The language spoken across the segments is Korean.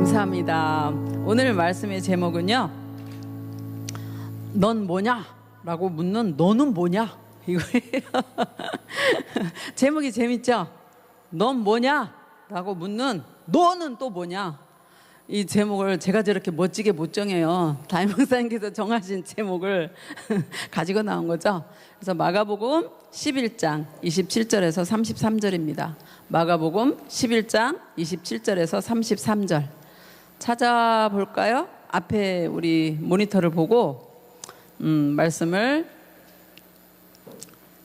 감사합니다. 오늘 말씀의 제목은요, 넌 뭐냐? 라고 묻는 너는 뭐냐? 이거예요. 제목이 재밌죠? 넌 뭐냐? 라고 묻는 너는 또 뭐냐? 이 제목을 제가 저렇게 멋지게 못 정해요. 담임 목사님께서 정하신 제목을 가지고 나온 거죠. 그래서 마가복음 11장 27절에서 33절입니다. 마가복음 11장 27절에서 33절 찾아볼까요? 앞에 우리 모니터를 보고 말씀을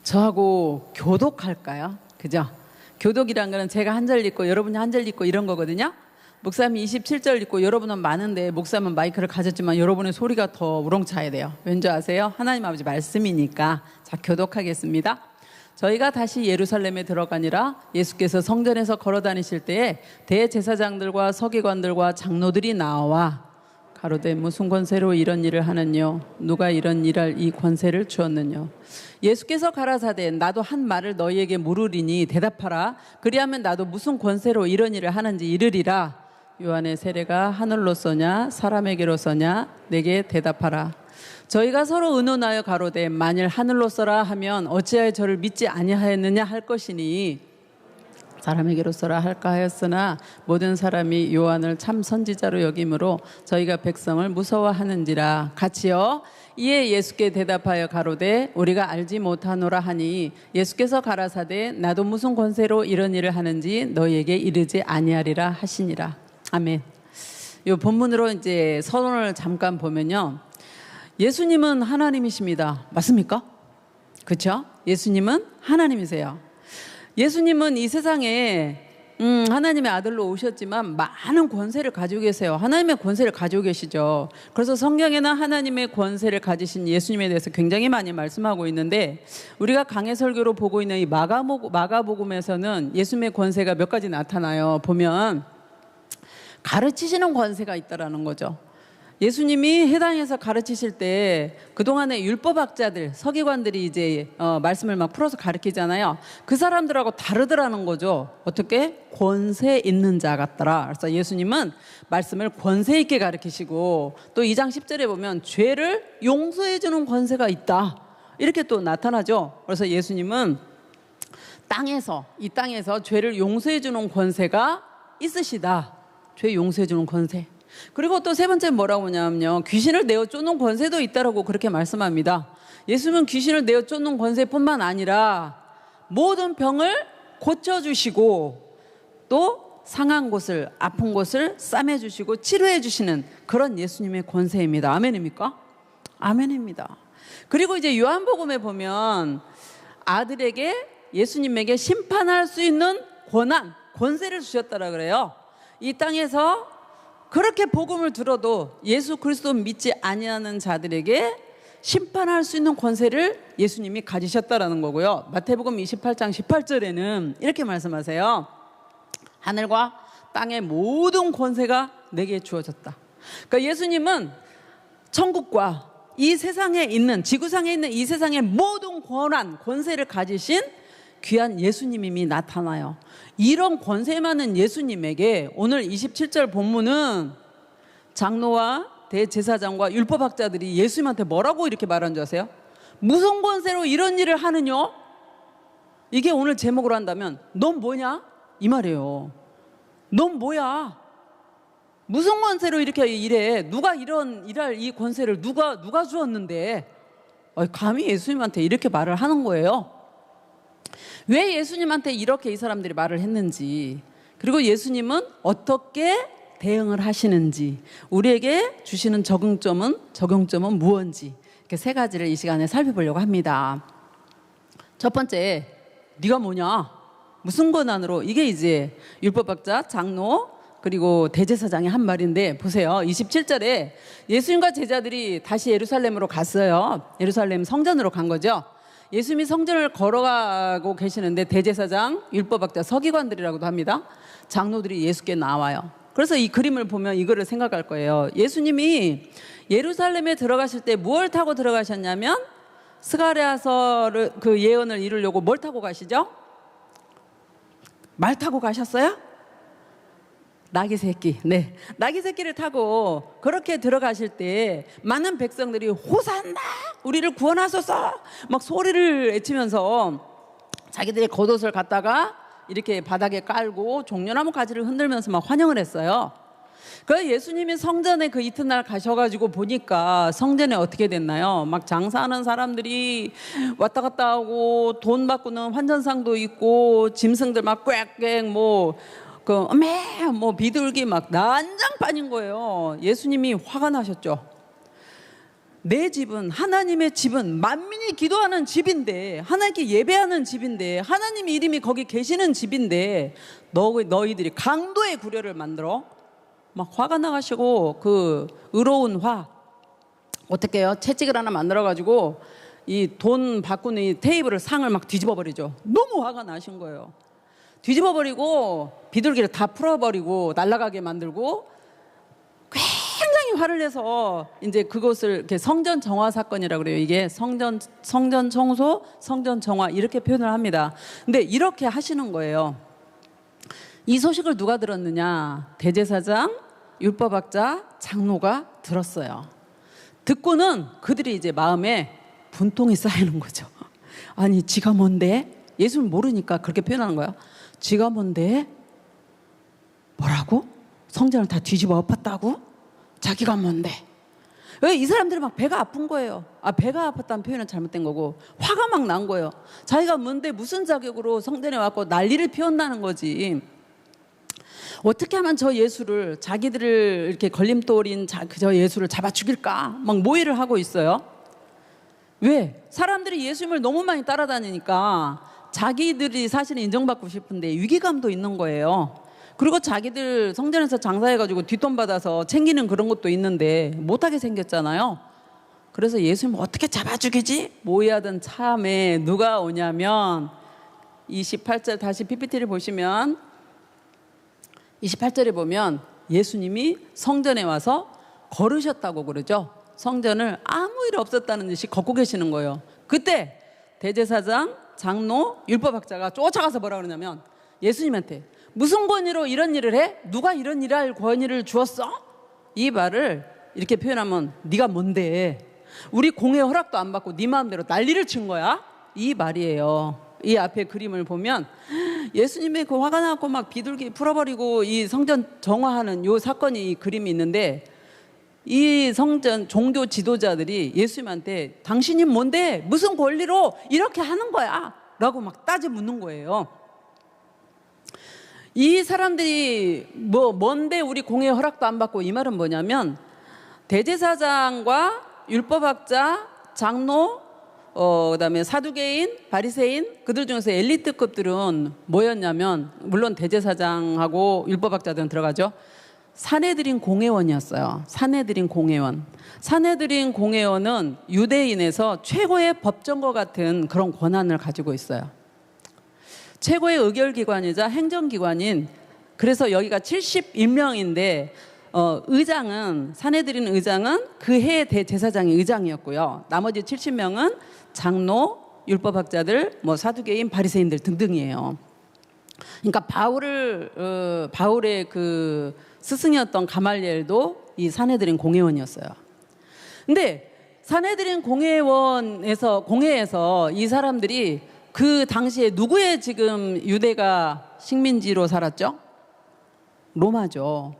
저하고 교독할까요? 그죠? 교독이란 거는 제가 한 절 읽고 여러분이 한 절 읽고 이런 거거든요. 목사님이 27절 읽고 여러분은 많은데 목사님은 마이크를 가졌지만 여러분의 소리가 더 우렁차야 돼요. 왠지 아세요? 하나님 아버지 말씀이니까. 자, 교독하겠습니다. 저희가 다시 예루살렘에 들어가니라 예수께서 성전에서 걸어 다니실 때에 대제사장들과 서기관들과 장로들이 나와 가로되 무슨 권세로 이런 일을 하느뇨? 누가 이런 일할 이 권세를 주었느뇨? 예수께서 가라사대 나도 한 말을 너희에게 물으리니 대답하라. 그리하면 나도 무슨 권세로 이런 일을 하는지 이르리라. 요한의 세례가 하늘로서냐 사람에게로서냐 내게 대답하라. 저희가 서로 의논하여 가로되 만일 하늘로서라 하면 어찌하여 저를 믿지 아니하였느냐 할 것이니 사람에게로서라 할까 하였으나 모든 사람이 요한을 참 선지자로 여김으로 저희가 백성을 무서워하는지라. 같이요. 이에 예수께 대답하여 가로되 우리가 알지 못하노라 하니 예수께서 가라사대 나도 무슨 권세로 이런 일을 하는지 너희에게 이르지 아니하리라 하시니라. 아멘. 이 본문으로 이제 서론을 잠깐 보면요, 예수님은 하나님이십니다. 맞습니까? 그렇죠? 예수님은 하나님이세요. 예수님은 이 세상에 하나님의 아들로 오셨지만 많은 권세를 가지고 계세요. 하나님의 권세를 가지고 계시죠. 그래서 성경에는 하나님의 권세를 가지신 예수님에 대해서 굉장히 많이 말씀하고 있는데, 우리가 강해 설교로 보고 있는 이 마가복음에서는 예수님의 권세가 몇 가지 나타나요. 보면 가르치시는 권세가 있다라는 거죠. 예수님이 해당에서 가르치실 때 그동안의 율법학자들, 서기관들이 이제 말씀을 막 풀어서 가르치잖아요. 그 사람들하고 다르더라는 거죠. 어떻게? 권세 있는 자 같더라. 그래서 예수님은 말씀을 권세 있게 가르치시고, 또 2장 10절에 보면 죄를 용서해 주는 권세가 있다, 이렇게 또 나타나죠. 그래서 예수님은 이 땅에서 죄를 용서해 주는 권세가 있으시다. 죄 용서해 주는 권세. 그리고 또 세 번째 뭐라고 하냐면요, 귀신을 내어 쫓는 권세도 있다라고 그렇게 말씀합니다. 예수님은 귀신을 내어 쫓는 권세뿐만 아니라 모든 병을 고쳐주시고 또 상한 곳을, 아픈 곳을 싸매주시고 치료해주시는 그런 예수님의 권세입니다. 아멘입니까? 아멘입니다. 그리고 이제 요한복음에 보면 아들에게, 예수님에게 심판할 수 있는 권세를 주셨다라 그래요. 이 땅에서 그렇게 복음을 들어도 예수 그리스도 믿지 아니하는 자들에게 심판할 수 있는 권세를 예수님이 가지셨다라는 거고요. 마태복음 28장 18절에는 이렇게 말씀하세요. 하늘과 땅의 모든 권세가 내게 주어졌다. 그러니까 예수님은 천국과 이 세상에 있는, 지구상에 있는 이 세상의 모든 권세를 가지신 귀한 예수님이 나타나요. 이런 권세 많은 예수님에게 오늘 27절 본문은 장로와 대제사장과 율법학자들이 예수님한테 뭐라고 이렇게 말한 줄 아세요? 무슨 권세로 이런 일을 하느냐? 이게 오늘 제목으로 한다면 넌 뭐냐? 이 말이에요. 넌 뭐야? 무슨 권세로 이렇게 일해? 누가 이런 일할 이 권세를 누가 주었는데? 감히 예수님한테 이렇게 말을 하는 거예요. 왜 예수님한테 이렇게 이 사람들이 말을 했는지, 그리고 예수님은 어떻게 대응을 하시는지, 우리에게 주시는 적용점은 무엇인지, 이렇게 세 가지를 이 시간에 살펴보려고 합니다. 첫 번째, 네가 뭐냐? 무슨 권한으로? 이게 이제 율법학자, 장로, 그리고 대제사장의 한 말인데, 보세요. 27절에 예수님과 제자들이 다시 예루살렘으로 갔어요. 예루살렘 성전으로 간 거죠. 예수님이 성전을 걸어가고 계시는데 대제사장, 율법학자, 서기관들이라고도 합니다. 장로들이 예수께 나와요. 그래서 이 그림을 보면 이거를 생각할 거예요. 예수님이 예루살렘에 들어가실 때 무엇을 타고 들어가셨냐면, 스가랴서 그 예언을 이루려고 뭘 타고 가시죠? 말 타고 가셨어요? 나귀 새끼, 네, 나귀 새끼를 타고 그렇게 들어가실 때 많은 백성들이 호산나, 우리를 구원하소서 막 소리를 외치면서 자기들의 겉옷을 갖다가 이렇게 바닥에 깔고 종려나무 가지를 흔들면서 막 환영을 했어요. 그 예수님이 성전에 그 이튿날 가셔가지고 보니까 성전에 어떻게 됐나요? 막 장사하는 사람들이 왔다 갔다 하고 돈 바꾸는 환전상도 있고 짐승들 막 꽥꽥 뭐 비둘기 막 난장판인 거예요. 예수님이 화가 나셨죠. 내 집은, 하나님의 집은 만민이 기도하는 집인데, 하나님께 예배하는 집인데, 하나님의 이름이 거기 계시는 집인데 너희들이 강도의 구려를 만들어? 막 화가 나가시고 그 의로운 화 어떻게 해요? 채찍을 하나 만들어 가지고 이 돈 바꾸는 이 테이블을 상을 막 뒤집어 버리죠. 너무 화가 나신 거예요. 뒤집어 버리고 비둘기를 다 풀어 버리고 날아가게 만들고 굉장히 화를 내서 이제 그것을 이렇게 성전 정화 사건이라고 그래요. 이게 성전 청소, 성전 정화 이렇게 표현을 합니다. 근데 이렇게 하시는 거예요. 이 소식을 누가 들었느냐? 대제사장, 율법학자, 장로가 들었어요. 듣고는 그들이 이제 마음에 분통이 쌓이는 거죠. 아니, 지가 뭔데? 예수를 모르니까 그렇게 표현하는 거예요. 지가 뭔데? 뭐라고? 성전을 다 뒤집어 엎었다고? 자기가 뭔데? 왜 이 사람들은 막 배가 아픈 거예요. 배가 아팠다는 표현은 잘못된 거고 화가 막 난 거예요. 자기가 뭔데 무슨 자격으로 성전에 왔고 난리를 피웠다는 거지. 어떻게 하면 저 예수를, 자기들을 이렇게 걸림돌인 저 예수를 잡아 죽일까? 막 모의를 하고 있어요. 왜? 사람들이 예수님을 너무 많이 따라다니니까 자기들이 사실은 인정받고 싶은데 위기감도 있는 거예요. 그리고 자기들 성전에서 장사해가지고 뒷돈 받아서 챙기는 그런 것도 있는데 못하게 생겼잖아요. 그래서 예수님 어떻게 잡아 죽이지? 모의하던 참에 누가 오냐면 28절 다시 PPT를 보시면 28절에 보면 예수님이 성전에 와서 걸으셨다고 그러죠. 성전을 아무 일 없었다는 듯이 걷고 계시는 거예요. 그때 대제사장, 장로, 율법학자가 쫓아가서 뭐라 그러냐면 예수님한테 무슨 권위로 이런 일을 해? 누가 이런 일을 할 권위를 주었어? 이 말을 이렇게 표현하면 네가 뭔데? 우리 공회 허락도 안 받고 네 마음대로 난리를 친 거야? 이 말이에요. 이 앞에 그림을 보면 예수님의 그 화가 나고 막 비둘기 풀어버리고 이 성전 정화하는 요 사건이 이 그림이 있는데 이 성전 종교 지도자들이 예수님한테 당신이 뭔데 무슨 권리로 이렇게 하는 거야? 라고 막 따져 묻는 거예요. 이 사람들이 뭔데 우리 공회 허락도 안 받고 이 말은 뭐냐면 대제사장과 율법학자, 장로 그다음에 사두개인, 바리새인 그들 중에서 엘리트급들은 뭐였냐면 물론 대제사장하고 율법학자들은 들어가죠. 산헤드린 공회원이었어요. 산헤드린 공회원. 산헤드린 공회원은 유대인에서 최고의 법정과 같은 그런 권한을 가지고 있어요. 최고의 의결기관이자 행정기관인 그래서 여기가 71명인데 의장은 산헤드린 의장은 그 해의 대제사장이 의장이었고요. 나머지 70명은 장로, 율법학자들, 사두개인, 바리새인들 등등이에요. 그러니까 바울의 그 스승이었던 가말리엘도 이 산헤드린 공회원이었어요. 근데 산헤드린 공회에서 이 사람들이 그 당시에 누구의 지금 유대가 식민지로 살았죠? 로마죠.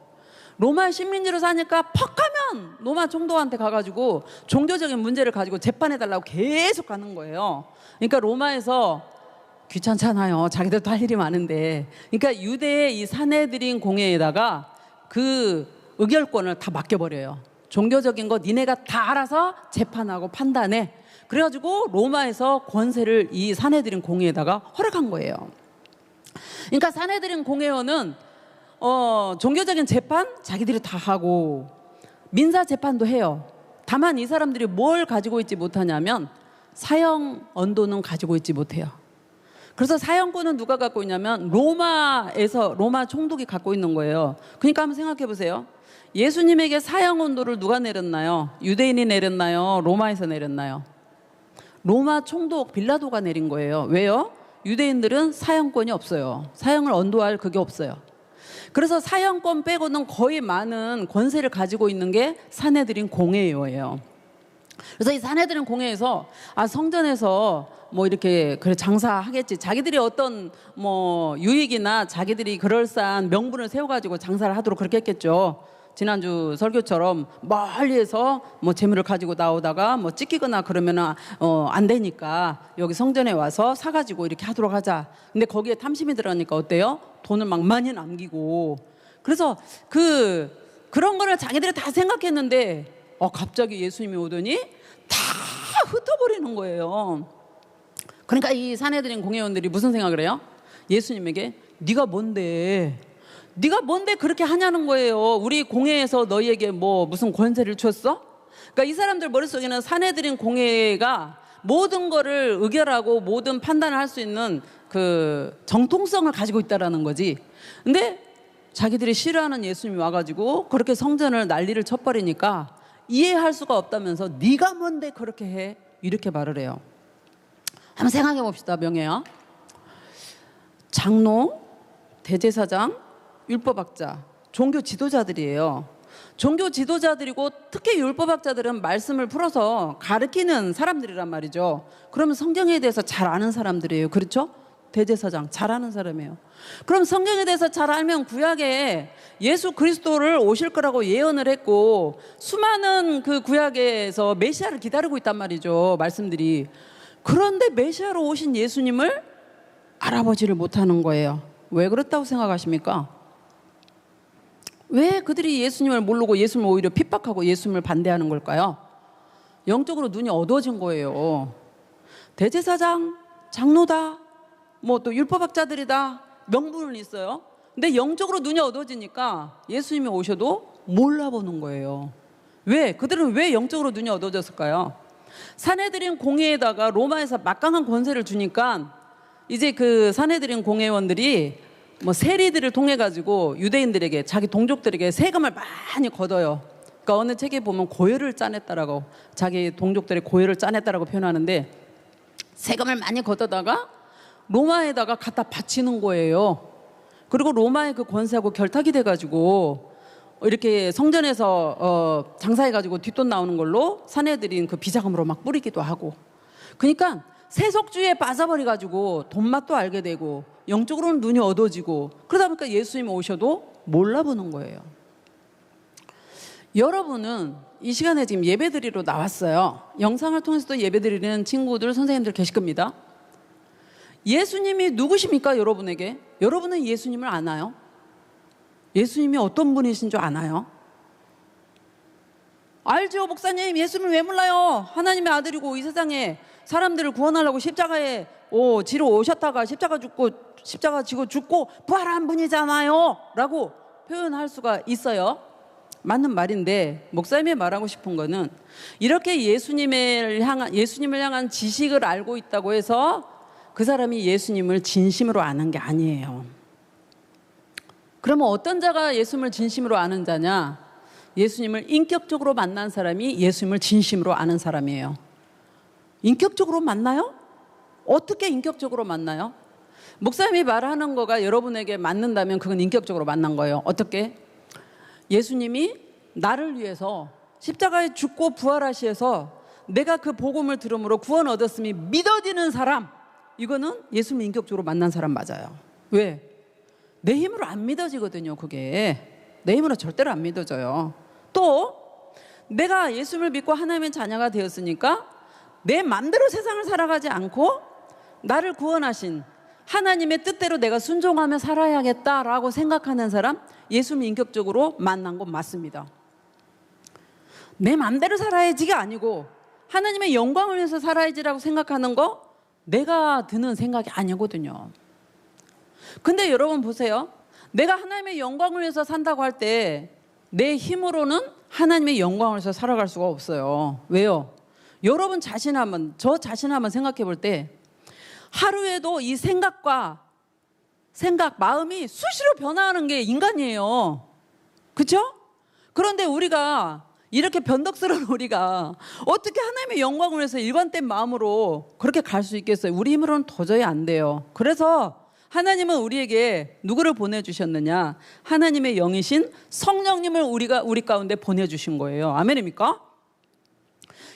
로마 식민지로 사니까 퍽하면 로마 총독한테 가가지고 종교적인 문제를 가지고 재판해달라고 계속 가는 거예요. 그러니까 로마에서 귀찮잖아요. 자기들도 할 일이 많은데. 그러니까 유대의 이 산헤드린 공회에다가 그 의결권을 다 맡겨버려요. 종교적인 거 니네가 다 알아서 재판하고 판단해. 그래가지고 로마에서 권세를 이 산헤드린 공회에다가 허락한 거예요. 그러니까 산헤드린 공회원은 종교적인 재판 자기들이 다 하고 민사 재판도 해요. 다만 이 사람들이 뭘 가지고 있지 못하냐면 사형 언도는 가지고 있지 못해요. 그래서 사형권은 누가 갖고 있냐면 로마 총독이 갖고 있는 거예요. 그러니까 한번 생각해 보세요. 예수님에게 사형 언도를 누가 내렸나요? 유대인이 내렸나요? 로마에서 내렸나요? 로마 총독 빌라도가 내린 거예요. 왜요? 유대인들은 사형권이 없어요. 사형을 언도할 그게 없어요. 그래서 사형권 빼고는 거의 많은 권세를 가지고 있는 게 사내들인 공회의원이에요. 그래서 이 사내들인 공회에서 성전에서 뭐 이렇게 그래 장사하겠지. 자기들이 어떤 뭐 유익이나 자기들이 그럴싸한 명분을 세워가지고 장사를 하도록 그렇게 했겠죠. 지난주 설교처럼 멀리에서 뭐 재물을 가지고 나오다가 뭐 찢기거나 그러면은 안 되니까 여기 성전에 와서 사가지고 이렇게 하도록 하자. 근데 거기에 탐심이 들어가니까 어때요? 돈을 막 많이 남기고. 그래서 그런 거를 자기들이 다 생각했는데 갑자기 예수님이 오더니 다 흩어버리는 거예요. 그러니까 이 사내들인 공회원들이 무슨 생각을 해요? 예수님에게 네가 뭔데 그렇게 하냐는 거예요. 우리 공회에서 너희에게 뭐 무슨 권세를 줬어? 그러니까 이 사람들 머릿속에는 사내들인 공회가 모든 거를 의결하고 모든 판단을 할 수 있는 그 정통성을 가지고 있다라는 거지. 근데 자기들이 싫어하는 예수님이 와가지고 그렇게 성전을 난리를 쳐버리니까 이해할 수가 없다면서 네가 뭔데 그렇게 해? 이렇게 말을 해요. 한번 생각해 봅시다. 명예야. 장로, 대제사장, 율법학자, 종교 지도자들이에요. 종교 지도자들이고 특히 율법학자들은 말씀을 풀어서 가르치는 사람들이란 말이죠. 그러면 성경에 대해서 잘 아는 사람들이에요. 그렇죠? 대제사장 잘 아는 사람이에요. 그럼 성경에 대해서 잘 알면 구약에 예수 그리스도를 오실 거라고 예언을 했고 수많은 그 구약에서 메시아를 기다리고 있단 말이죠. 말씀들이. 그런데 메시아로 오신 예수님을 알아보지를 못하는 거예요. 왜 그렇다고 생각하십니까? 왜 그들이 예수님을 모르고 예수님을 오히려 핍박하고 예수님을 반대하는 걸까요? 영적으로 눈이 어두워진 거예요. 대제사장, 장로다, 뭐 또 율법학자들이다, 명분은 있어요. 근데 영적으로 눈이 어두워지니까 예수님이 오셔도 몰라보는 거예요. 왜? 그들은 왜 영적으로 눈이 어두워졌을까요? 사내들인 공회에다가 로마에서 막강한 권세를 주니까 이제 그 사내들인 공회원들이 뭐 세리들을 통해 가지고 유대인들에게 자기 동족들에게 세금을 많이 걷어요. 그러니까 어느 책에 보면 고혈을 짜냈다라고 자기 동족들의 고혈을 짜냈다라고 표현하는데 세금을 많이 걷어다가 로마에다가 갖다 바치는 거예요. 그리고 로마의 그 권세하고 결탁이 돼가지고 이렇게 성전에서 장사해가지고 뒷돈 나오는 걸로 사내들인 그 비자금으로 막 뿌리기도 하고. 그러니까 세속주의에 빠져버려가지고 돈맛도 알게 되고 영적으로는 눈이 어두워지고 그러다 보니까 예수님이 오셔도 몰라보는 거예요. 여러분은 이 시간에 지금 예배드리러 나왔어요. 영상을 통해서도 예배드리는 친구들, 선생님들 계실 겁니다. 예수님이 누구십니까? 여러분에게. 여러분은 예수님을 아나요? 예수님이 어떤 분이신 줄 아나요? 알죠, 목사님. 예수님을 왜 몰라요? 하나님의 아들이고 이 세상에 사람들을 구원하려고 십자가에 지러 오셨다가 십자가 지고 죽고 부활한 분이잖아요 라고 표현할 수가 있어요. 맞는 말인데 목사님이 말하고 싶은 거는 이렇게 예수님을 향한 지식을 알고 있다고 해서 그 사람이 예수님을 진심으로 아는 게 아니에요. 그러면 어떤 자가 예수님을 진심으로 아는 자냐? 예수님을 인격적으로 만난 사람이 예수님을 진심으로 아는 사람이에요. 인격적으로 만나요? 어떻게 인격적으로 만나요? 목사님이 말하는 거가 여러분에게 맞는다면 그건 인격적으로 만난 거예요. 어떻게? 예수님이 나를 위해서 십자가에 죽고 부활하시어서 내가 그 복음을 들음으로 구원 얻었음이 믿어지는 사람, 이거는 예수님 인격적으로 만난 사람 맞아요. 왜? 내 힘으로 안 믿어지거든요. 그게 내 힘으로 절대로 안 믿어져요. 또 내가 예수를 믿고 하나님의 자녀가 되었으니까 내 맘대로 세상을 살아가지 않고 나를 구원하신 하나님의 뜻대로 내가 순종하며 살아야겠다라고 생각하는 사람, 예수님 인격적으로 만난 건 맞습니다. 내 맘대로 살아야지가 아니고 하나님의 영광을 위해서 살아야지라고 생각하는 거 내가 드는 생각이 아니거든요. 근데 여러분 보세요. 내가 하나님의 영광을 위해서 산다고 할 때 내 힘으로는 하나님의 영광을 위해서 살아갈 수가 없어요. 왜요? 여러분 자신 저 자신 한번 생각해 볼 때 하루에도 이 마음이 수시로 변화하는 게 인간이에요. 그렇죠? 그런데 우리가 이렇게 변덕스러운 우리가 어떻게 하나님의 영광을 위해서 일관된 마음으로 그렇게 갈 수 있겠어요? 우리 힘으로는 도저히 안 돼요. 그래서 하나님은 우리에게 누구를 보내주셨느냐? 하나님의 영이신 성령님을 우리 가운데 보내주신 거예요. 아멘입니까?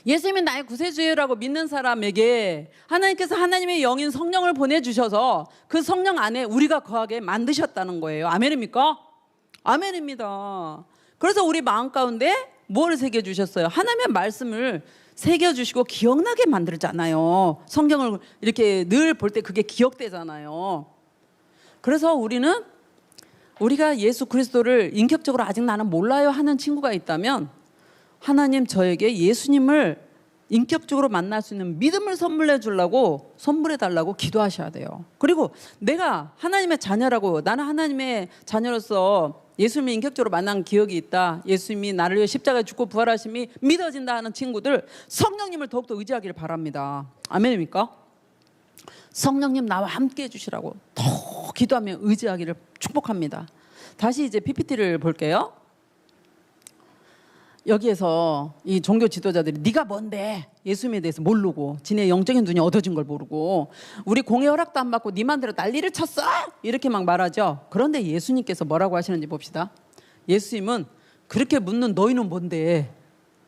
예수님이 나의 구세주라고 믿는 사람에게 하나님께서 하나님의 영인 성령을 보내주셔서 그 성령 안에 우리가 거하게 만드셨다는 거예요. 아멘입니까? 아멘입니다. 그래서 우리 마음 가운데 뭐를 새겨주셨어요? 하나님의 말씀을 새겨주시고 기억나게 만들잖아요. 성경을 이렇게 늘 볼 때 그게 기억되잖아요. 그래서 우리가 예수 그리스도를 인격적으로 아직 나는 몰라요 하는 친구가 있다면 하나님 저에게 예수님을 인격적으로 만날 수 있는 믿음을 선물해 달라고 기도하셔야 돼요. 그리고 내가 하나님의 자녀라고, 나는 하나님의 자녀로서 예수님을 인격적으로 만난 기억이 있다, 예수님이 나를 위해 십자가에 죽고 부활하심이 믿어진다 하는 친구들, 성령님을 더욱더 의지하기를 바랍니다. 아멘입니까? 성령님 나와 함께 해주시라고 더 기도하며 의지하기를 축복합니다. 다시 이제 PPT를 볼게요. 여기에서 이 종교 지도자들이 네가 뭔데 예수님에 대해서 모르고 지네 영적인 눈이 어두워진 걸 모르고 우리 공회 허락도 안 받고 네 맘대로 난리를 쳤어 이렇게 막 말하죠. 그런데 예수님께서 뭐라고 하시는지 봅시다. 예수님은 그렇게 묻는 너희는 뭔데,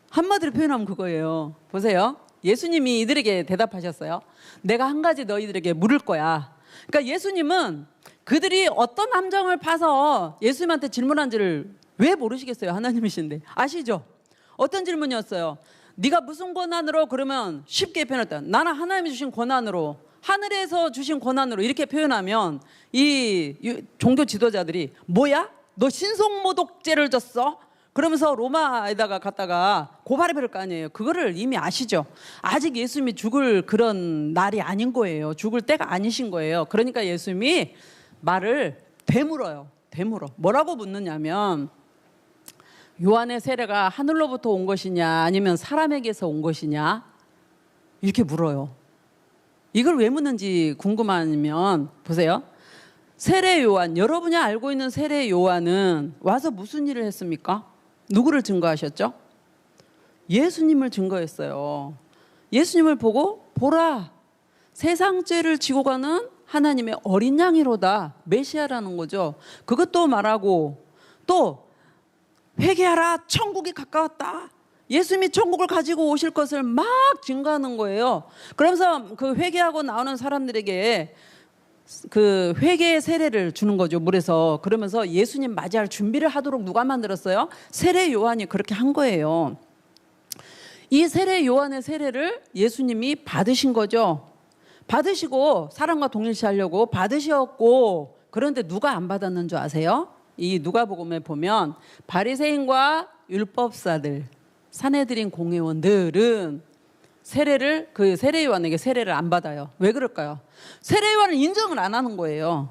한마디로 표현하면 그거예요. 보세요. 예수님이 이들에게 대답하셨어요. 내가 한 가지 너희들에게 물을 거야. 그러니까 예수님은 그들이 어떤 함정을 파서 예수님한테 질문한지를 왜 모르시겠어요? 하나님이신데. 아시죠? 어떤 질문이었어요? 네가 무슨 권한으로? 그러면 쉽게 표현했다. 나는 하나님이 주신 권한으로, 하늘에서 주신 권한으로 이렇게 표현하면 이 종교 지도자들이 뭐야? 너 신성모독죄를 졌어? 그러면서 로마에다가 갔다가 고발해 버릴 거 아니에요. 그거를 이미 아시죠? 아직 예수님이 죽을 그런 날이 아닌 거예요. 죽을 때가 아니신 거예요. 그러니까 예수님이 말을 되물어요. 되물어. 뭐라고 묻느냐면 요한의 세례가 하늘로부터 온 것이냐 아니면 사람에게서 온 것이냐 이렇게 물어요. 이걸 왜 묻는지 궁금하면 보세요. 세례 요한, 여러분이 알고 있는 세례 요한은 와서 무슨 일을 했습니까? 누구를 증거하셨죠? 예수님을 증거했어요. 예수님을 보고 보라, 세상 죄를 지고 가는 하나님의 어린 양이로다. 메시아라는 거죠. 그것도 말하고 또 회개하라, 천국이 가까웠다. 예수님이 천국을 가지고 오실 것을 막 증거하는 거예요. 그러면서 그 회개하고 나오는 사람들에게 그 회개의 세례를 주는 거죠, 물에서. 그러면서 예수님 맞이할 준비를 하도록 누가 만들었어요? 세례 요한이 그렇게 한 거예요. 이 세례 요한의 세례를 예수님이 받으신 거죠. 받으시고 사람과 동일시하려고 받으셨고, 그런데 누가 안 받았는 줄 아세요? 이 누가복음에 보면 바리새인과 율법사들, 산헤드린 공회원들은 세례를, 그 세례 요한에게 세례를 안 받아요. 왜 그럴까요? 세례 요한을 인정을 안 하는 거예요.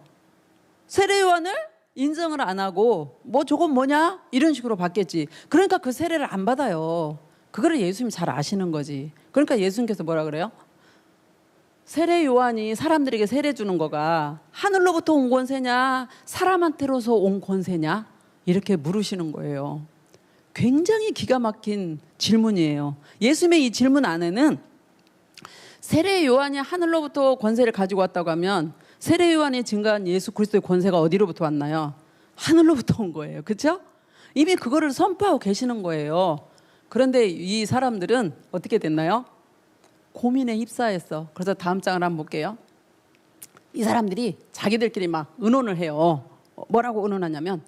세례 요한을 인정을 안 하고 뭐 저건 뭐냐 이런 식으로 받겠지. 그러니까 그 세례를 안 받아요. 그거를 예수님이 잘 아시는 거지. 그러니까 예수님께서 뭐라 그래요? 세례 요한이 사람들에게 세례 주는 거가 하늘로부터 온 권세냐 사람한테로서 온 권세냐 이렇게 물으시는 거예요. 굉장히 기가 막힌 질문이에요. 예수님의 이 질문 안에는 세례 요한이 하늘로부터 권세를 가지고 왔다고 하면 세례 요한이 증거한 예수 그리스도의 권세가 어디로부터 왔나요? 하늘로부터 온 거예요. 그렇죠? 이미 그거를 선포하고 계시는 거예요. 그런데 이 사람들은 어떻게 됐나요? 고민에 휩싸였어. 그래서 다음 장을 한번 볼게요. 이 사람들이 자기들끼리 막 의논을 해요. 뭐라고 의논하냐면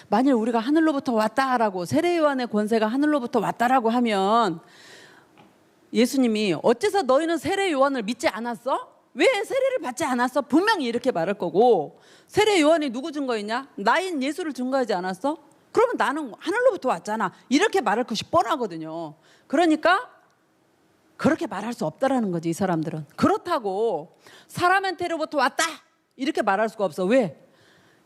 만일 우리가 하늘로부터 왔다라고, 세례 요한의 권세가 하늘로부터 왔다라고 하면 예수님이 어째서 너희는 세례 요한을 믿지 않았어? 왜 세례를 받지 않았어? 분명히 이렇게 말할 거고, 세례 요한이 누구 증거했냐? 나인 예수를 증거하지 않았어? 그러면 나는 하늘로부터 왔잖아. 이렇게 말할 것이 뻔하거든요. 그러니까 그렇게 말할 수 없다라는 거지, 이 사람들은. 그렇다고 사람한테로부터 왔다 이렇게 말할 수가 없어. 왜?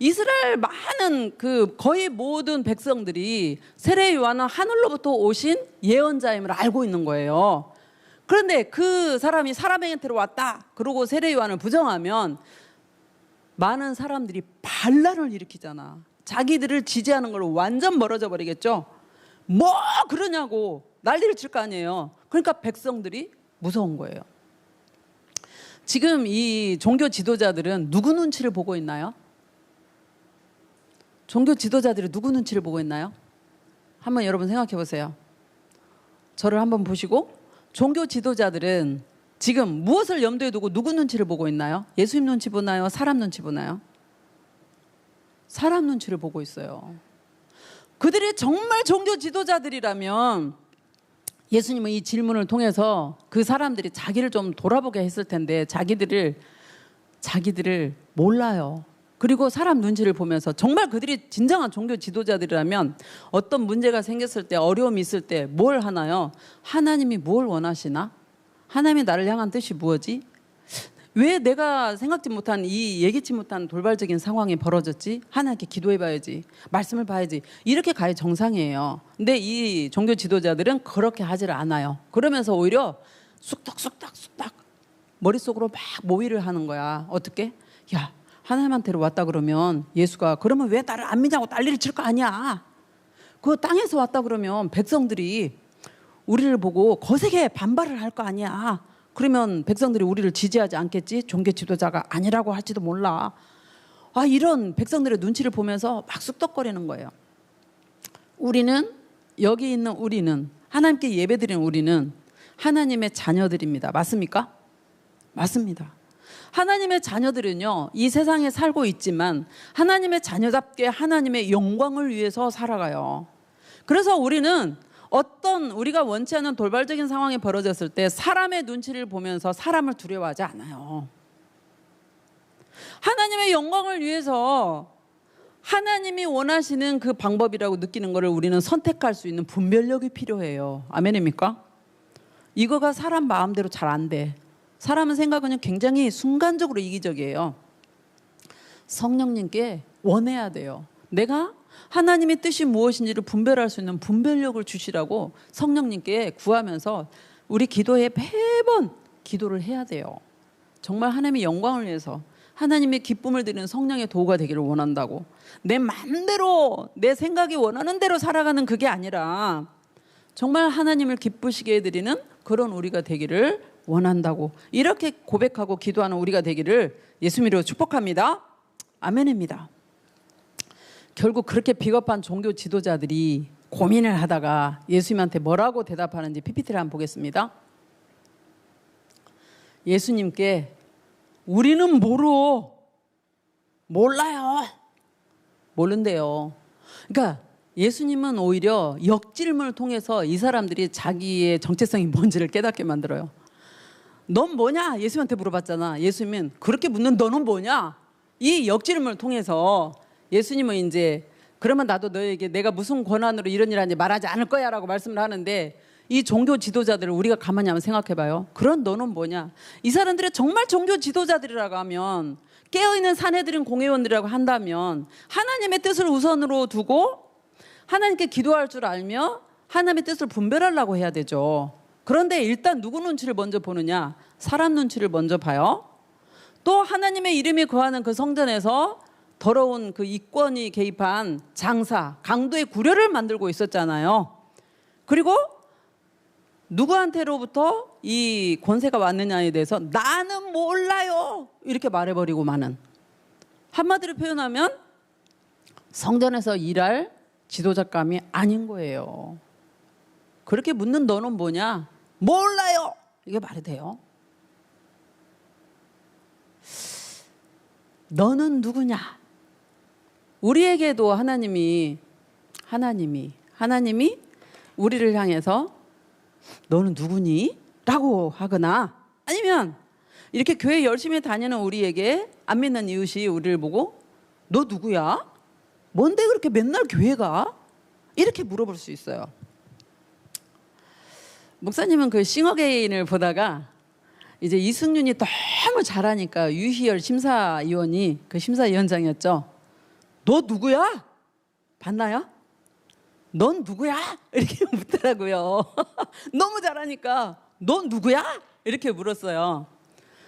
이스라엘 많은 그 거의 모든 백성들이 세례 요한은 하늘로부터 오신 예언자임을 알고 있는 거예요. 그런데 그 사람이 사람에게로 왔다 그러고 세례 요한을 부정하면 많은 사람들이 반란을 일으키잖아. 자기들을 지지하는 걸로 완전 멀어져 버리겠죠. 뭐 그러냐고 난리를 칠 거 아니에요. 그러니까 백성들이 무서운 거예요. 지금 이 종교 지도자들은 누구 눈치를 보고 있나요? 종교 지도자들이 누구 눈치를 보고 있나요? 한번 여러분 생각해 보세요. 저를 한번 보시고, 종교 지도자들은 지금 무엇을 염두에 두고 누구 눈치를 보고 있나요? 예수님 눈치 보나요? 사람 눈치 보나요? 사람 눈치를 보고 있어요. 그들이 정말 종교 지도자들이라면 예수님은 이 질문을 통해서 그 사람들이 자기를 좀 돌아보게 했을 텐데 자기들을 몰라요. 그리고 사람 눈치를 보면서 정말 그들이 진정한 종교 지도자들이라면 어떤 문제가 생겼을 때, 어려움이 있을 때 뭘 하나요? 하나님이 뭘 원하시나? 하나님이 나를 향한 뜻이 무엇이? 왜 내가 생각지 못한, 이 예기치 못한 돌발적인 상황이 벌어졌지? 하나님께 기도해봐야지, 말씀을 봐야지, 이렇게 가야 정상이에요. 근데 이 종교 지도자들은 그렇게 하지를 않아요. 그러면서 오히려 쑥덕쑥덕 머릿속으로 막 모의를 하는 거야. 어떻게? 야, 하나님한테로 왔다 그러면 예수가 그러면 왜 나를 안 믿냐고 난리를 칠 거 아니야. 그 땅에서 왔다 그러면 백성들이 우리를 보고 거세게 반발을 할 거 아니야. 그러면 백성들이 우리를 지지하지 않겠지? 종교 지도자가 아니라고 할지도 몰라. 이런 백성들의 눈치를 보면서 막 쑥덕거리는 거예요. 우리는, 여기 있는 우리는, 하나님께 예배드리는 우리는 하나님의 자녀들입니다. 맞습니까? 맞습니다. 하나님의 자녀들은요, 이 세상에 살고 있지만 하나님의 자녀답게 하나님의 영광을 위해서 살아가요. 그래서 우리는 우리가 원치 않는 돌발적인 상황이 벌어졌을 때 사람의 눈치를 보면서 사람을 두려워하지 않아요. 하나님의 영광을 위해서 하나님이 원하시는 그 방법이라고 느끼는 것을 우리는 선택할 수 있는 분별력이 필요해요. 아멘입니까? 이거가 사람 마음대로 잘 안 돼. 사람은 생각은 굉장히 순간적으로 이기적이에요. 성령님께 원해야 돼요. 내가 하나님의 뜻이 무엇인지를 분별할 수 있는 분별력을 주시라고 성령님께 구하면서 우리 기도에 매번 기도를 해야 돼요. 정말 하나님의 영광을 위해서, 하나님의 기쁨을 드리는 성령의 도구가 되기를 원한다고. 내 마음대로, 내 생각이 원하는 대로 살아가는 그게 아니라 정말 하나님을 기쁘시게 해드리는 그런 우리가 되기를 원한다고, 이렇게 고백하고 기도하는 우리가 되기를 예수님 이름으로 축복합니다. 아멘입니다. 결국 그렇게 비겁한 종교 지도자들이 고민을 하다가 예수님한테 뭐라고 대답하는지 PPT를 한번 보겠습니다. 예수님께 우리는 몰라요. 모른대요. 그러니까 예수님은 오히려 역질문을 통해서 이 사람들이 자기의 정체성이 뭔지를 깨닫게 만들어요. 넌 뭐냐? 예수님한테 물어봤잖아. 예수님은 그렇게 묻는 너는 뭐냐? 이 역질문을 통해서 예수님은 이제 그러면 나도 너에게 내가 무슨 권한으로 이런 일 하는지 말하지 않을 거야 라고 말씀을 하는데, 이 종교 지도자들을 우리가 가만히 한번 생각해 봐요. 그런 너는 뭐냐? 이 사람들이 정말 종교 지도자들이라고 하면, 깨어있는 사내들인 공회원들이라고 한다면 하나님의 뜻을 우선으로 두고 하나님께 기도할 줄 알며 하나님의 뜻을 분별하려고 해야 되죠. 그런데 일단 누구 눈치를 먼저 보느냐? 사람 눈치를 먼저 봐요. 또 하나님의 이름이 거하는 그 성전에서 더러운 그 이권이 개입한 장사, 강도의 구려를 만들고 있었잖아요. 그리고 누구한테로부터 이 권세가 왔느냐에 대해서 나는 몰라요 이렇게 말해버리고 마는, 한마디로 표현하면 성전에서 일할 지도자감이 아닌 거예요. 그렇게 묻는 너는 뭐냐? 몰라요. 이게 말이 돼요? 너는 누구냐? 우리에게도 하나님이 우리를 향해서 너는 누구니? 라고 하거나, 아니면 이렇게 교회 열심히 다니는 우리에게 안 믿는 이웃이 우리를 보고 너 누구야? 뭔데 그렇게 맨날 교회 가? 이렇게 물어볼 수 있어요. 목사님은 그 싱어게인을 보다가 이제 이승윤이 너무 잘하니까 유희열 심사위원이, 그 심사위원장이었죠. 너 누구야? 봤나요? 넌 누구야? 이렇게 묻더라고요. 너무 잘하니까 넌 누구야? 이렇게 물었어요.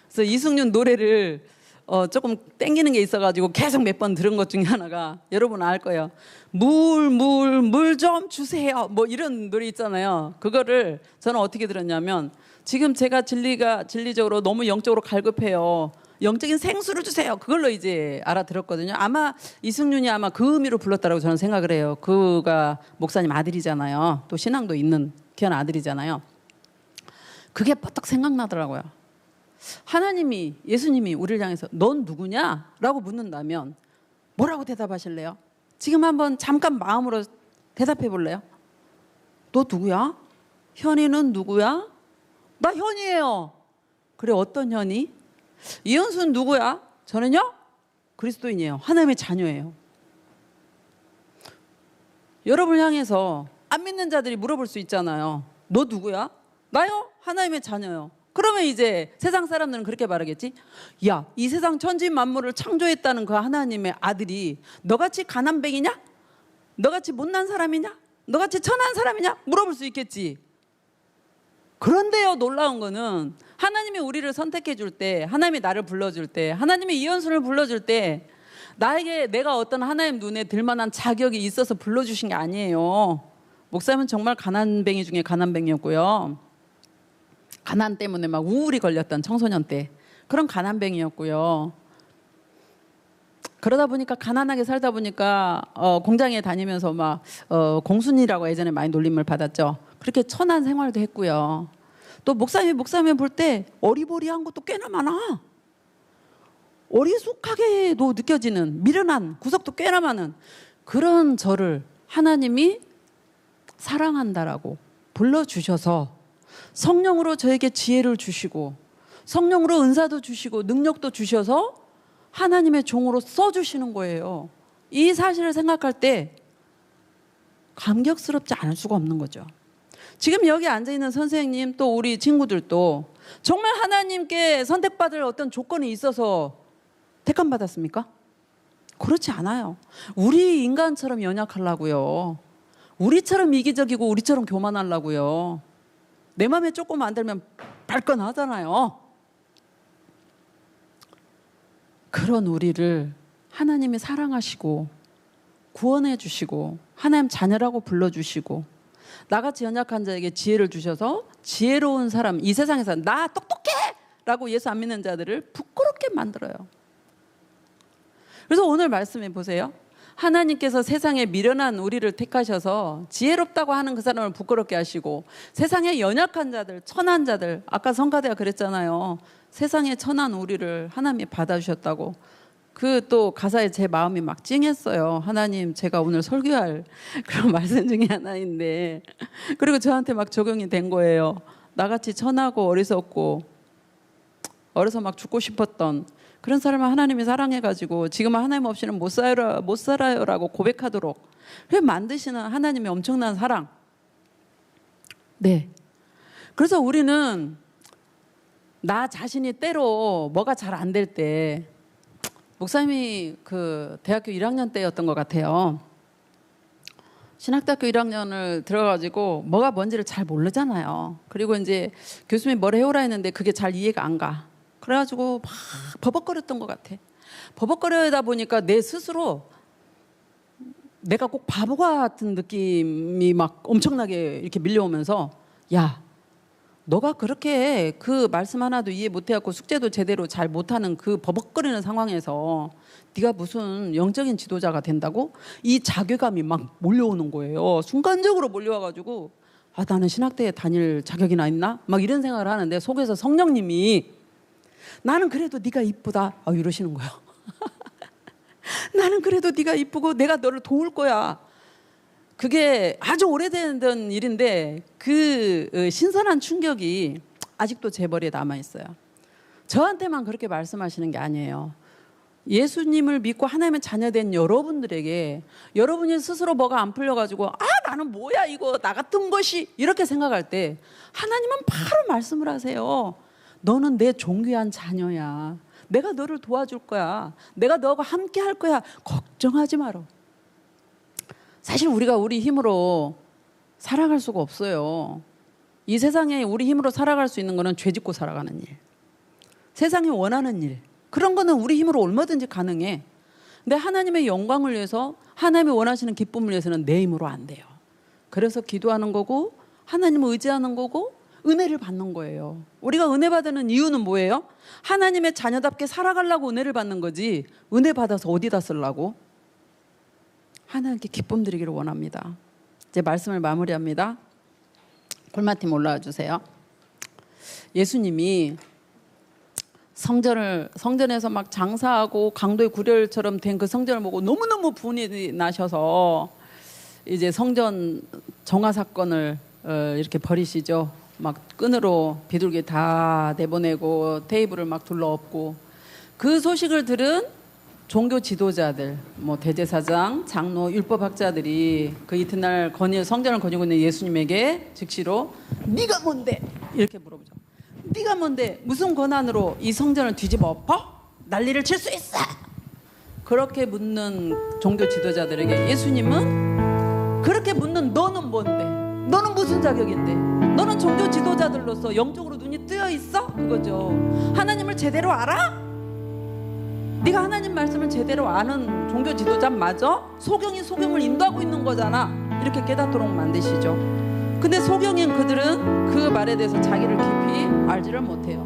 그래서 이승윤 노래를 조금 땡기는 게 있어가지고 계속 몇 번 들은 것 중에 하나가, 여러분 알 거예요. 물 좀 주세요. 뭐 이런 노래 있잖아요. 그거를 저는 어떻게 들었냐면 지금 제가 진리적으로 너무 영적으로 갈급해요. 영적인 생수를 주세요. 그걸로 이제 알아들었거든요. 아마 이승윤이 아마 그 의미로 불렀다라고 저는 생각을 해요. 그가 목사님 아들이잖아요. 또 신앙도 있는 귀한 아들이잖아요. 그게 뻗떡 생각나더라고요. 하나님이, 예수님이 우리를 향해서 넌 누구냐? 라고 묻는다면 뭐라고 대답하실래요? 지금 한번 잠깐 마음으로 대답해 볼래요? 너 누구야? 현이는 누구야? 나 현이에요. 그래, 어떤 현이? 이현수는 누구야? 저는요? 그리스도인이에요. 하나님의 자녀예요. 여러분을 향해서 안 믿는 자들이 물어볼 수 있잖아요. 너 누구야? 나요? 하나님의 자녀요. 그러면 이제 세상 사람들은 그렇게 말하겠지. 야, 이 세상 천지 만물을 창조했다는 그 하나님의 아들이 너같이 가난뱅이냐? 너같이 못난 사람이냐? 너같이 천한 사람이냐? 물어볼 수 있겠지. 그런데요, 놀라운 거는 하나님이 우리를 선택해 줄 때, 하나님이 나를 불러줄 때, 하나님이 이현순을 불러줄 때 나에게 내가 어떤 하나님 눈에 들만한 자격이 있어서 불러주신 게 아니에요. 목사님은 정말 가난뱅이 중에 가난뱅이였고요. 가난 때문에 막 우울이 걸렸던 청소년 때 그런 가난뱅이였고요. 그러다 보니까 가난하게 살다 보니까 공장에 다니면서 막 공순이라고 예전에 많이 놀림을 받았죠. 그렇게 천한 생활도 했고요. 또 목사님이 볼 때 어리버리한 것도 꽤나 많아. 어리숙하게도 느껴지는 미련한 구석도 꽤나 많은 그런 저를 하나님이 사랑한다라고 불러주셔서 성령으로 저에게 지혜를 주시고 성령으로 은사도 주시고 능력도 주셔서 하나님의 종으로 써주시는 거예요. 이 사실을 생각할 때 감격스럽지 않을 수가 없는 거죠. 지금 여기 앉아있는 선생님 또 우리 친구들도 정말 하나님께 선택받을 어떤 조건이 있어서 택함 받았습니까? 그렇지 않아요. 우리 인간처럼 연약하려고요. 우리처럼 이기적이고 우리처럼 교만하려고요. 내 마음에 조금 안 들면 발끈하잖아요. 그런 우리를 하나님이 사랑하시고 구원해 주시고 하나님 자녀라고 불러주시고 나같이 연약한 자에게 지혜를 주셔서 지혜로운 사람, 이 세상에서 나 똑똑해! 라고 예수 안 믿는 자들을 부끄럽게 만들어요. 그래서 오늘 말씀해 보세요. 하나님께서 세상에 미련한 우리를 택하셔서 지혜롭다고 하는 그 사람을 부끄럽게 하시고 세상에 연약한 자들, 천한 자들, 아까 성가대가 그랬잖아요. 세상에 천한 우리를 하나님이 받아주셨다고. 그 또 가사에 제 마음이 막 찡했어요. 하나님, 제가 오늘 설교할 그런 말씀 중에 하나인데 그리고 저한테 막 적용이 된 거예요. 나같이 천하고 어리석고 어려서 막 죽고 싶었던 그런 사람을 하나님이 사랑해가지고 지금은 하나님 없이는 못 살아요라고 고백하도록 그래 만드시는 하나님의 엄청난 사랑. 네. 그래서 우리는 나 자신이 때로 뭐가 잘 안 될 때 목사님이 그 대학교 1학년 때였던 것 같아요. 신학대학교 1학년을 들어가지고 뭐가 뭔지를 잘 모르잖아요. 그리고 이제 교수님이 뭘 해오라 했는데 그게 잘 이해가 안 가. 그래가지고 막 버벅거렸던 것 같아. 버벅거려다 보니까 내 스스로 내가 꼭 바보 같은 느낌이 막 엄청나게 이렇게 밀려오면서 야, 너가 그렇게 그 말씀 하나도 이해 못해갖고 숙제도 제대로 잘 못하는 그 버벅거리는 상황에서 네가 무슨 영적인 지도자가 된다고? 이 자괴감이 막 몰려오는 거예요. 순간적으로 몰려와가지고 아, 나는 신학대에 다닐 자격이나 있나? 막 이런 생각을 하는데 속에서 성령님이 나는 그래도 네가 이쁘다 이러시는 거예요. 나는 그래도 네가 이쁘고 내가 너를 도울 거야. 그게 아주 오래된 일인데 그 신선한 충격이 아직도 제 머리에 남아있어요. 저한테만 그렇게 말씀하시는 게 아니에요. 예수님을 믿고 하나님의 자녀된 여러분들에게 여러분이 스스로 뭐가 안 풀려가지고 아 나는 뭐야 이거 나 같은 것이 이렇게 생각할 때 하나님은 바로 말씀을 하세요. 너는 내 존귀한 자녀야. 내가 너를 도와줄 거야. 내가 너하고 함께 할 거야. 걱정하지 마라. 사실 우리가 우리 힘으로 살아갈 수가 없어요. 이 세상에 우리 힘으로 살아갈 수 있는 거는 죄 짓고 살아가는 일. 세상이 원하는 일. 그런 거는 우리 힘으로 얼마든지 가능해. 근데 하나님의 영광을 위해서 하나님이 원하시는 기쁨을 위해서는 내 힘으로 안 돼요. 그래서 기도하는 거고 하나님을 의지하는 거고 은혜를 받는 거예요. 우리가 은혜 받는 이유는 뭐예요? 하나님의 자녀답게 살아가려고 은혜를 받는 거지, 은혜 받아서 어디다 쓰려고? 하나님께 기쁨 드리기를 원합니다. 이제 말씀을 마무리합니다. 골마팀 올라와 주세요. 예수님이 성전에서 막 장사하고 강도의 구렬처럼 된 그 성전을 보고 너무너무 분이 나셔서 이제 성전 정화 사건을 이렇게 벌이시죠. 막 끈으로 비둘기 다 내보내고 테이블을 막 둘러엎고, 그 소식을 들은 종교 지도자들, 뭐 대제사장, 장로, 율법학자들이 그 이튿날 성전을 거니고 있는 예수님에게 즉시로 네가 뭔데? 이렇게 물어보죠. 네가 뭔데? 무슨 권한으로 이 성전을 뒤집어 엎어? 난리를 칠 수 있어? 그렇게 묻는 종교 지도자들에게 예수님은 그렇게 묻는 너는 뭔데? 너는 무슨 자격인데? 너는 종교 지도자들로서 영적으로 눈이 뜨여 있어? 그거죠. 하나님을 제대로 알아? 네가 하나님 말씀을 제대로 아는 종교 지도자 맞아? 소경이 소경을 인도하고 있는 거잖아. 이렇게 깨닫도록 만드시죠. 근데 소경인 그들은 그 말에 대해서 자기를 깊이 알지를 못해요.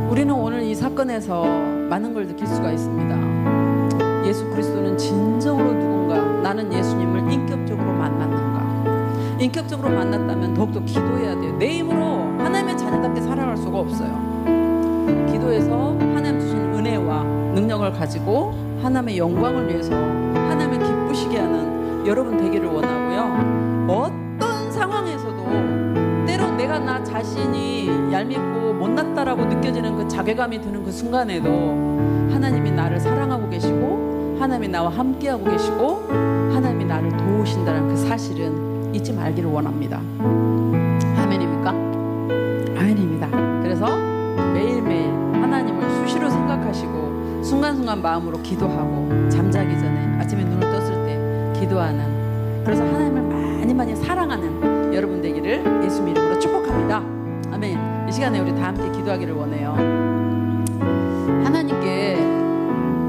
우리는 오늘 이 사건에서 많은 걸 느낄 수가 있습니다. 예수 그리스도는 진정으로 누군가, 나는 예수님을 인격적으로 만났는가? 인격적으로 만났다면 더욱더 기도해야 돼요. 내 힘으로 하나님의 자녀답게 살아갈 수가 없어요. 기도해서 하나님 주신 은혜와 능력을 가지고 하나님의 영광을 위해서 하나님을 기쁘시게 하는 여러분 되기를 원하고요. 어떤 상황에서도 때론 내가 나 자신이 얄밉고 못났다라고 느껴지는 그 자괴감이 드는 그 순간에도 하나님이 나를 사랑하고 계시고 하나님이 나와 함께하고 계시고 하나님이 나를 도우신다는 그 사실은 잊지 말기를 원합니다. 아멘입니까? 아멘입니다. 그래서 매일매일 하나님을 수시로 생각하시고 순간순간 마음으로 기도하고, 잠자기 전에 아침에 눈을 떴을 때 기도하는, 그래서 하나님을 많이 많이 사랑하는 여러분 되기를 예수 이름으로 축복합니다. 아멘. 이 시간에 우리 다 함께 기도하기를 원해요. 하나님께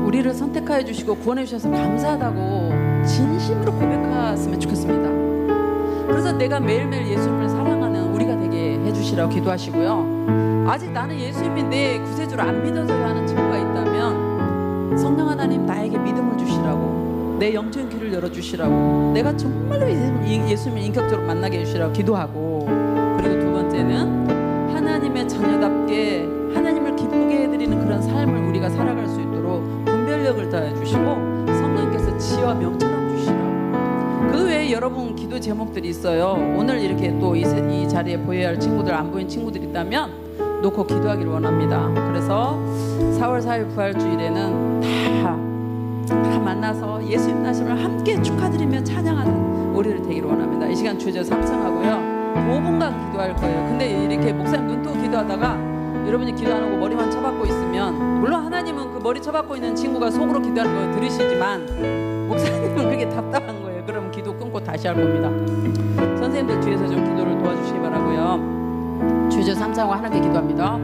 우리를 선택하여 주시고 구원해 주셔서 감사하다고 진심으로 고백했으면 좋겠습니다. 그래서 내가 매일매일 예수님을 사랑하는 우리가 되게 해주시라고 기도하시고요. 아직 나는 예수님이 내 구세주로 안 믿어져야 하는 친구가 있다면 성령 하나님 나에게 믿음을 주시라고, 내 영적인 귀를 열어주시라고, 내가 정말로 예수님을 인격적으로 만나게 해주시라고 기도하고, 그리고 두 번째는 하나님의 자녀답게 하나님을 기쁘게 해드리는 그런 삶을 우리가 살아갈 수 있도록 분별력을 더해주시고 성령께서 지혜와 명철함 주시라고. 그 외에 여러분 기도 제목들이 있어요. 오늘 이렇게 또 이 자리에 보여야 할 친구들, 안 보인 친구들 있다면 놓고 기도하기를 원합니다. 그래서 4월 4일 부활주일에는 다 만나서 예수님 나심을 함께 축하드리며 찬양하는 우리를 되기를 원합니다. 이 시간 주저 삼성하고요. 5분간 기도할 거예요. 근데 이렇게 목사님 눈 뜨고 기도하다가 여러분이 기도 안 하고 머리만 쳐박고 있으면, 물론 하나님은 그 머리 쳐박고 있는 친구가 속으로 기도하는 거 들으시지만 목사님은 그게 답답한 거예요. 그럼 기도 끊고 다시 할 겁니다. 선생님들 뒤에서 좀 기도를 도와주시기 바라고요. 주저 삼성하고 하나님께 기도합니다.